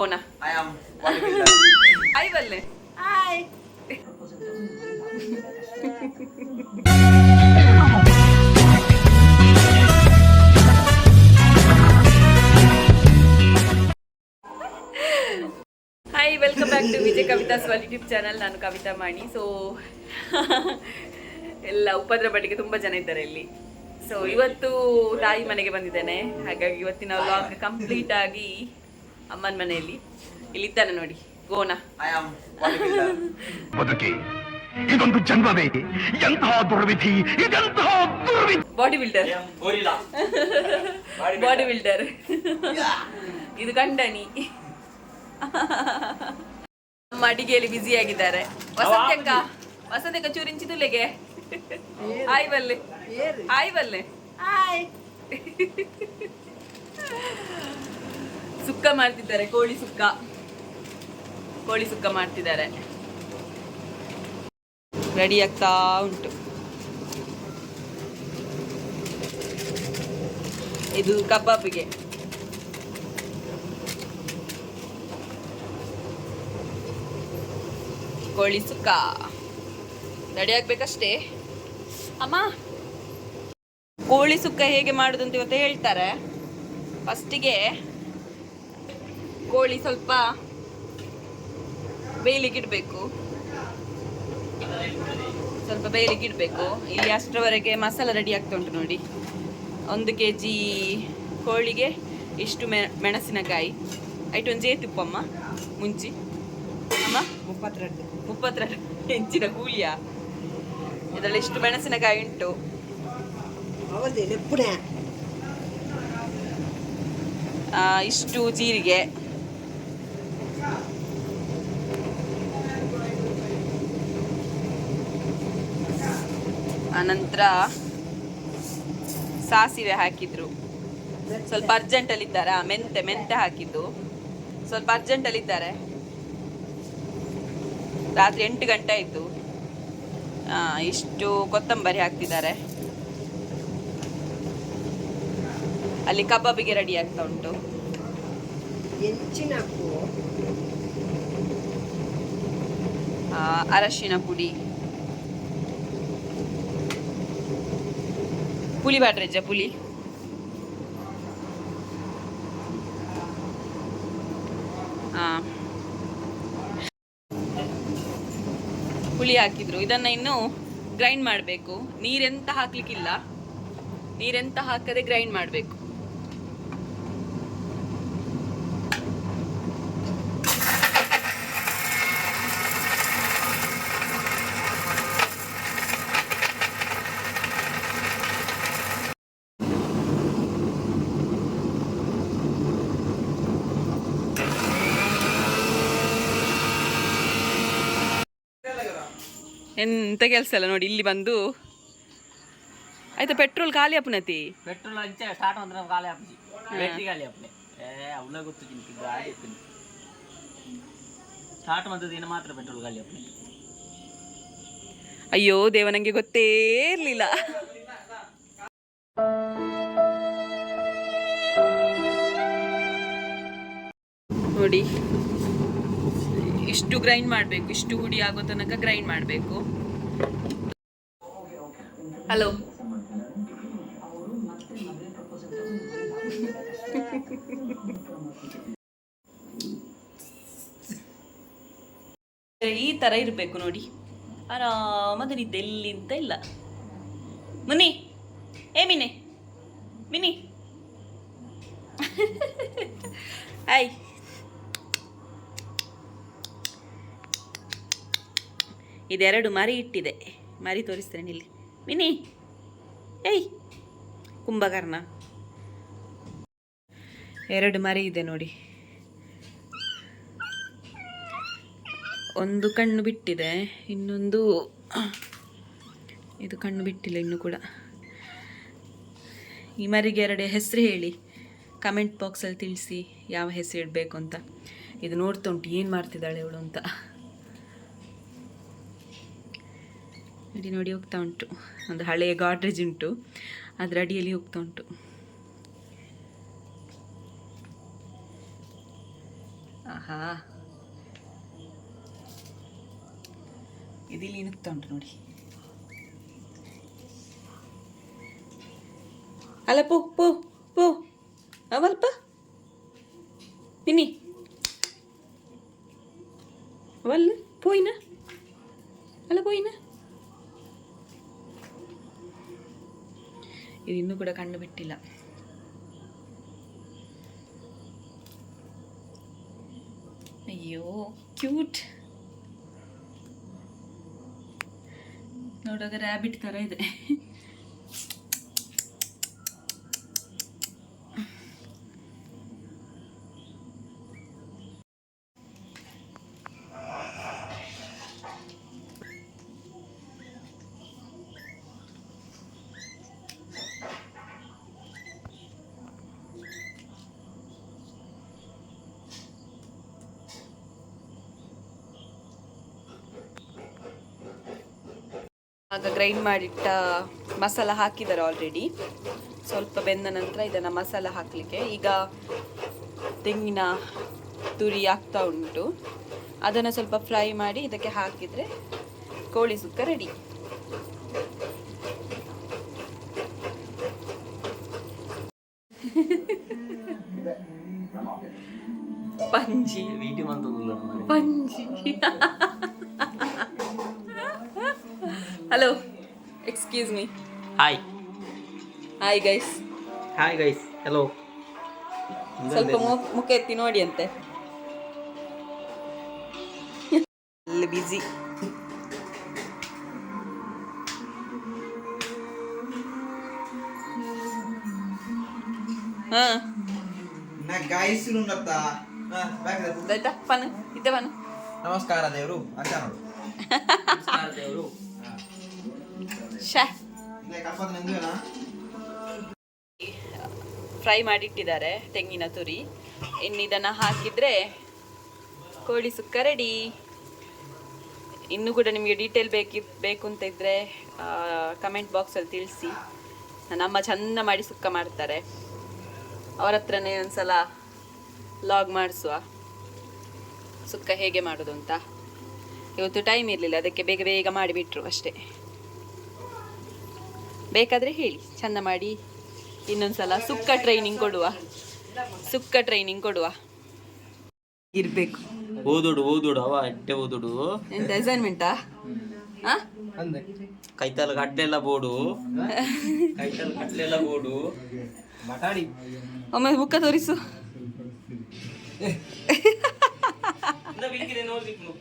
Mona. I am bodybuilder. Hi, Valle. Hi. Hi, welcome back to vjkavithasworld YouTube channel. ನಾನು ಕವಿತಾ ಮಾಣಿ. So ಎಲ್ಲ ಉಪದ್ರ ಬಟ್ಟಿಗೆ ತುಂಬ ಜನ ಇದ್ದಾರೆ ಇಲ್ಲಿ. ಸೊ ಇವತ್ತು ತಾಯಿ ಮನೆಗೆ ಬಂದಿದ್ದೇನೆ. ಹಾಗಾಗಿ ಇವತ್ತಿನ ವ್ಲಾಗ್ ಕಂಪ್ಲೀಟ್ ಆಗಿ ಅಮ್ಮನ ಮನೆಯಲ್ಲಿ ಇಲ್ಲಿದ್ದಾನೆ ನೋಡಿ ಗೋನ. I am bodybuilder. ಬದುಕಿ ಇದೊಂದು ಜನ್ಮವೇ, ಎಂತಹ ದುರ್ವಿಧಿ, ಇದೆಂತಹ ದುರ್ವಿಧಿ. Body builder, I am gorilla. Body builder. ಇದು ಗಂಡನಿ. ನಮ್ಮ ಅಡಿಗೆಯಲ್ಲಿ ಬ್ಯುಸಿ ಆಗಿದ್ದಾರೆ. ವಸಂತಕ್ಕ ಚೂರಿಂಚಿದುಲೆಗೆ ಆಯ್ ಬಲ್ಲೆ ಆಯ್ ಬಲ್ಲೆ Hi. ಸುಕ್ಕ ಮಾಡ್ತಿದ್ದಾರೆ, ಕೋಳಿ ಸುಕ್ಕ ಮಾಡ್ತಿದ್ದಾರೆ. ರೆಡಿ ಆಗ್ತಾ ಉಂಟು. ಇದು ಕಬಾಬಿಗೆ. ಕೋಳಿ ಸುಕ್ಕ ರೆಡಿ ಆಗ್ಬೇಕಷ್ಟೇ. ಅಮ್ಮ, ಕೋಳಿ ಸುಕ್ಕ ಹೇಗೆ ಮಾಡುದು ಅಂತ ಇವತ್ತು ಹೇಳ್ತಾರೆ. ಫಸ್ಟಿಗೆ ಕೋಳಿ ಸ್ವಲ್ಪ ಬೇಯಲಿಕ್ಕಿಡ್ಬೇಕು. ಇಲ್ಲಿ ಅಷ್ಟರವರೆಗೆ ಮಸಾಲ ರೆಡಿ ಆಗ್ತಾ ಉಂಟು ನೋಡಿ. 1 kg ಕೋಳಿಗೆ ಇಷ್ಟು ಮೆಣಸಿನಕಾಯಿ ಐಟು ಒಂದು ಜೇತುಪ್ಪಮ್ಮ ಮುಂಚಿ ಅಮ್ಮ 32 ಹೆಂಚಿನ ಕೂಲಿಯ. ಇದರಲ್ಲಿ ಇಷ್ಟು ಮೆಣಸಿನಕಾಯಿ ಉಂಟು. ಇಷ್ಟು ಜೀರಿಗೆ, ಆನಂತರ ಸಾಸಿವೆ ಹಾಕಿದ್ರು. ಸ್ವಲ್ಪ ಅರ್ಜೆಂಟಲ್ಲಿದ್ದಾರೆ. ಮೆಂತೆ ಹಾಕಿದ್ದು ಸ್ವಲ್ಪ ಅರ್ಜೆಂಟಲ್ಲಿದ್ದಾರೆ. ರಾತ್ರಿ 8 ಗಂಟೆ ಆಯಿತು. ಇಷ್ಟು ಕೊತ್ತಂಬರಿ ಹಾಕ್ತಿದ್ದಾರೆ. ಅಲ್ಲಿ ಕಬಾಬಿಗೆ ರೆಡಿ ಆಗ್ತಾ ಉಂಟು. ಅರಶಿನ ಪುಡಿ, ಪುಳಿ ಬಾಟ್ರೆಜ್ಜ ಪುಳಿ, ಪುಳಿ ಹಾಕಿದ್ರು. ಇದನ್ನ ಇನ್ನು ಗ್ರೈಂಡ್ ಮಾಡಬೇಕು. ನೀರೆಂತ ಹಾಕ್ಲಿಕ್ಕಿಲ್ಲ, ನೀರೆಂತ ಹಾಕದೆ ಗ್ರೈಂಡ್ ಮಾಡಬೇಕು. ಎಂತ ಕೆಲಸ ಅಲ್ಲ ನೋಡಿ. ಇಲ್ಲಿ ಬಂದು ಆಯ್ತಾ ಪೆಟ್ರೋಲ್ ಖಾಲಿ ಅಪ್ಪನತಿ. ಪೆಟ್ರೋಲ್ ಅಂಚೆ ಸ್ಟಾರ್ಟ್ ಅಂದ್ರೆ ಖಾಲಿ ಆಪಿ. ಬ್ಯಾಟರಿ ಖಾಲಿ ಆಪಿ. ಅವಳ ಗೊತ್ತು ನಿಮಗೆ ಗಾಡಿ ಇತ್ತು. ಸ್ಟಾರ್ಟ್ ಮಾಡಿದ ದಿನ ಮಾತ್ರ ಪೆಟ್ರೋಲ್ ಖಾಲಿ ಆಪಿ. ಅಯ್ಯೋ ದೇವ, ನಂಗೆ ಗೊತ್ತೇ ಇರ್ಲಿಲ್ಲ. ನೋಡಿ, ಇಷ್ಟು ಗ್ರೈಂಡ್ ಮಾಡಬೇಕು. ಇಷ್ಟು ಹುಡಿ ಆಗೋ ತನಕ ಗ್ರೈಂಡ್ ಮಾಡಬೇಕು. ಹಲೋ, ಈ ತರ ಇರಬೇಕು ನೋಡಿ. ಆರಾಮದ ನಿದ್ದೆ ಎಲ್ಲಿಂತ ಇಲ್ಲ. ಮುನಿ, ಮಿನಿ ಹಾಯ್. ಇದೆರಡು ಮರಿ ಇಟ್ಟಿದೆ. ಮರಿ ತೋರಿಸ್ತೇನೆ ಇಲ್ಲಿ. ಮಿನಿ, ಏಯ್ ಕುಂಭಕರ್ಣ. 2 ಮರಿ ಇದೆ ನೋಡಿ. ಒಂದು ಕಣ್ಣು ಬಿಟ್ಟಿದೆ, ಇನ್ನೊಂದು ಇದು ಕಣ್ಣು ಬಿಟ್ಟಿಲ್ಲ ಇನ್ನೂ ಕೂಡ. ಈ ಮರಿಗೆ 2 ಹೆಸರು ಹೇಳಿ ಕಮೆಂಟ್ ಬಾಕ್ಸಲ್ಲಿ ತಿಳಿಸಿ, ಯಾವ ಹೆಸರು ಇಡಬೇಕು ಅಂತ. ಇದು ನೋಡ್ತಾ ಉಂಟು ಏನು ಮಾಡ್ತಿದ್ದಾಳೆ ಇವಳು ಅಂತ. ನೋಡಿ ಹೋಗ್ತಾ ಉಂಟು. ಒಂದು ಹಳೆಯ ಗಾಡ್ರೇಜ್ ಉಂಟು, ಅದರ ಅಡಿಯಲ್ಲಿ ಹೋಗ್ತಾ ಉಂಟು. ಆಹಾ, ಇದಿಲ್ಲಿ ಇನುಕ್ತಾ ಉಂಟು ನೋಡಿ. ಅಲ್ಲ ಪೋ ಪೋ ಪೋ ಅವಲ್ಪ ಪಿನ್ನಿ ಅವಲ್ಲ ಪೋಯಿನ ಅಲ್ಲ ಪೋಯಿನ. ಇದು ಇನ್ನೂ ಕೂಡ ಕಣ್ಣು ಬಿಟ್ಟಿಲ್ಲ. ಅಯ್ಯೋ ಕ್ಯೂಟ್, ನೋಡುವಾಗ ರ್ಯಾಬಿಟ್ ಥರ ಇದೆ. ಆಗ ಗ್ರೈಂಡ್ ಮಾಡಿಟ್ಟ ಮಸಾಲ ಹಾಕಿದ್ದಾರೆ ಆಲ್ರೆಡಿ. ಸ್ವಲ್ಪ ಬೆಂದ ನಂತರ ಇದನ್ನು ಮಸಾಲ ಹಾಕಲಿಕ್ಕೆ ಈಗ ತೆಂಗಿನ ತುರಿ ಆಗ್ತಾ ಉಂಟು. ಅದನ್ನು ಸ್ವಲ್ಪ ಫ್ರೈ ಮಾಡಿ ಇದಕ್ಕೆ ಹಾಕಿದರೆ ಕೋಳಿ ಸುಕ್ಕ ರೆಡಿ. ಪಂಜಿ ಪಂಜಿ. Hello, excuse me. Hi hi guys. Hi guys, hello. ಸ್ವಲ್ಪ ಮುಖ ಎತ್ತಿ ನೋಡಿ ಅಂತೆ. ಅಲ್ಲಿ ಬಿಸಿ. ಹಾ ಆಯ್ತಾ ಪನ್ ಇದ್ದೆ ಬನು. ನಮಸ್ಕಾರ ದೇವರು ಅಕ್ಕ ನೋಡು ದೇವರು. ಫ್ರೈ ಮಾಡಿಟ್ಟಿದ್ದಾರೆ ತೆಂಗಿನ ತುರಿ. ಇನ್ನು ಇದನ್ನು ಹಾಕಿದರೆ ಕೋಳಿ ಸುಕ್ಕ ರೆಡಿ. ಇನ್ನೂ ಕೂಡ ನಿಮಗೆ ಡೀಟೇಲ್ ಬೇಕು ಅಂತ ಇದ್ದರೆ ಕಮೆಂಟ್ ಬಾಕ್ಸಲ್ಲಿ ತಿಳಿಸಿ. ನಮ್ಮ ಚೆಂದ ಮಾಡಿ ಸುಕ್ಕ ಮಾಡ್ತಾರೆ. ಅವರ ಹತ್ರನೇ ಒಂದ್ಸಲ ಲಾಗ್ ಮಾಡಿಸುವ ಸುಕ್ಕ ಹೇಗೆ ಮಾಡೋದು ಅಂತ. ಇವತ್ತು ಟೈಮ್ ಇರಲಿಲ್ಲ, ಅದಕ್ಕೆ ಬೇಗ ಬೇಗ ಮಾಡಿಬಿಟ್ರು ಅಷ್ಟೇ. ಬೇಕಾದರೆ ಹೇಳಿ, ಚೆಂದ ಮಾಡಿ ಇನ್ನೊಂದ್ಸಲ ಸುಕ್ಕ ಟ್ರೈನಿಂಗ್ ಕೊಡುವ ಇರಬೇಕು. ಓದೋಡು ಅವ ಎಟ್ಟೆ ಓದೋಡು ಎಂತ ಅಸೈನ್ಮೆಂಟಾ? ಕೈತಲ್ ಗಡ್ಡೆಲ್ಲ ಬೋಡು ಮಾತಾಡಿ ಒಮ್ಮೆ ಮುಖ ತೋರಿಸು. ನೋಡ್ಬೇಕು